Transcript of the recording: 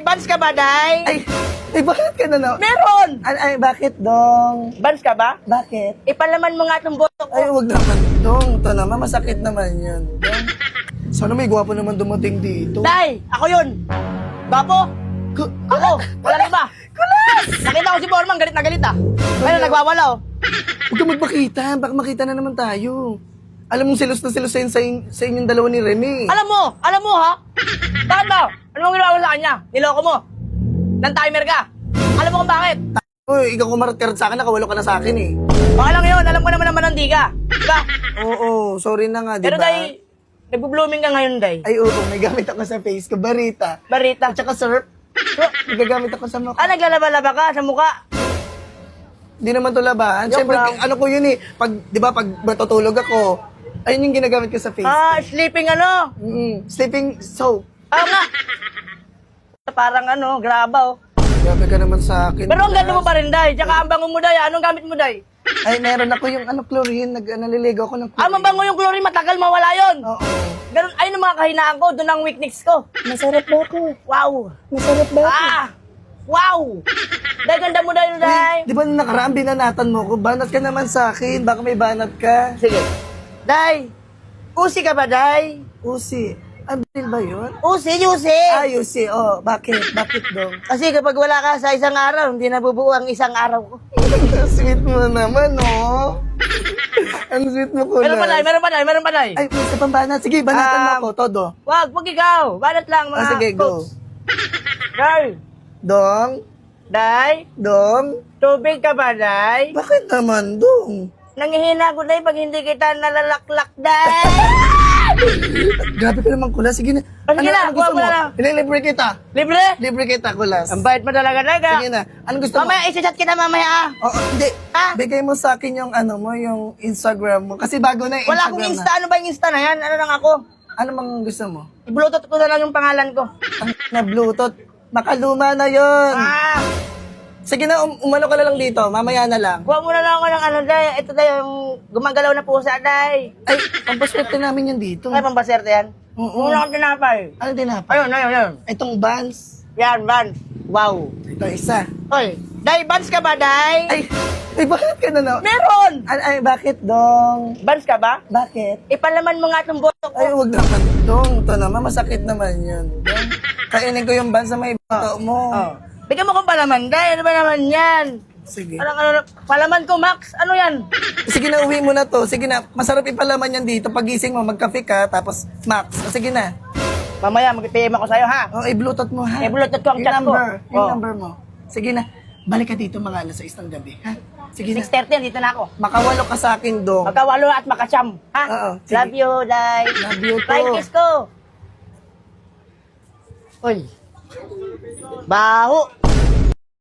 bans ka ba, Day? Ay, bakit ka na na? Meron! Ay, bakit, Dong? Bans ka ba? Bakit? Ipalaman mo nga itong boto ko. Ay, wag naman, Dong. Ito naman, masakit naman yun. Dong. Sana may gwapo naman dumating dito. Day, ako yun. Bapo? Ako, walang iba. Kulas! Nakita ko si Borman, galit na galit ah. Ayun, nagwawala oh. Huwag ka magpakita. Baka makita na naman tayo. Alam mong silos na silos sa inyong dalawa ni Remy. Alam mo ha? Bakit ba? Ano mong ginawa mo sa kanya? Niloko mo. Nang timer ka. Alam mo kung bakit? Uy, ikaw kumarat-karat sa akin, nakawalo ka na sa akin eh. Okay lang yun, alam ko naman naman hindi ka. Diba? Oo, sorry na nga, di Pero ba? Day, nagbo-blooming ka ngayon, Day. Ay, oo, may gamit ako sa face ko. Barita. Barita. At saka surf. Gagamit ako sa mukha. Ah, naglalaba-laba ka sa mukha. Di naman to labahan. Joke Siyempre, lang. ano ko yun eh. Pag, di ba, pag matutulog ako, ayun yung ginagamit ko sa face. Ah, sleeping ano? Sleeping soap. Ah, nga. Parang ano, graba oh. Grabe ka naman sa akin. Pero ang ganda mo pa rin, Day. Tsaka ang bango mo, Day. Anong gamit mo, Day? Ay, meron ako yung chlorine. Naliligaw ako ng chlorine. Ah, mabango yung chlorine, matagal mawala yun. Oo. Ganun, ayun ang mga kahinaan ko, doon ang weakness ko. Masarap ba ako? Wow. Masarap ba ako? Ah! Wow! Day, ganda mo, Day, Day. Di ba nung nakaraan binanatan mo ko? Banat ka naman sa akin. Baka may banat ka. Sige. Day, usi ka ba, Day? Usi. Ay, bil ba yun? Usi. Ay, usi. Oh, bakit? Bakit dong? Kasi kapag wala ka sa isang araw, hindi nabubuo ang isang araw ko. Sweet mo naman, oh. Ang sweet mo ko Meron pa, Day. Ay, isa pang banat. Sige, banatan mo ako. Todo. Wag ikaw. Banat lang, mga Sige, go. folks. Day, Dong? Day, Dong? tubig ka ba, Day? Bakit naman, Dong? Nangihina ko, Day, pag hindi kita nalalaklak, Day. Grabe ka naman, Kulas. Sige na. Sige na, gusto huwag mo mo? na. Ililibre kita. Libre? Libre kita, Kulas. Ang bait mo talaga, Day. Sige na. Anong gusto mo? Mamaya, isa-chat kita mamaya, ah. Oo, hindi. Ah? Bigay mo sa akin yung ano mo, yung Instagram mo. Kasi bago na yung Wala Instagram akong Insta. Ano ba yung Insta na yan? Ano lang ako? Ano mang gusto mo? I-bluetooth ko na lang yung pangalan ko. Ang na Bluetooth. Makaluma na yon. Ah! Sige na, umano ka na lang dito. Mamaya na lang. Kuha mo na lang ako ng ano, Day. Ito, Day, yung gumagalaw na pusa, Day. Ay, pampaswerte namin yan dito. Ay, pambaserte yan. Oo. Wala akong tinapay. Ano din na? Ayun. Itong Vans. Yan, Vans. Wow. Ito isa. Oy, Day, Vans ka ba, Day? Ay, bakit ka na na? Meron! Ay, bakit, Dong? Vans ka ba? Bakit? Ipalaman mo nga itong boto ko. Ay, wag naman, Dong. Ito naman, masakit naman yun. Dong. Kainin ko yung Vans sa may bato mo. Oh. Bigyan mo kong palaman, Day. Ano ba naman yan? Sige. Palaman ko, Max. Ano yan? Sige na, uwi mo na to. Sige na, masarap ipalaman yan dito. Pagising mo, magkape ka, tapos Max. O, sige na. Mamaya, mag-PM ako sa'yo, ha? O, i-bluetooth mo, ha? I-bluetooth ko ang Yung chat ko. number, yung Oh. number mo. Sige na, balik ka dito mga alas 6 ng gabi, ha? Sige na. 6:30, dito na ako. Makawalo ka sa akin, Dong. Magkawalo at makacham, ha? Oo, sige. Love you, Day. Love you too. Flying kiss ko. Uy. Baho.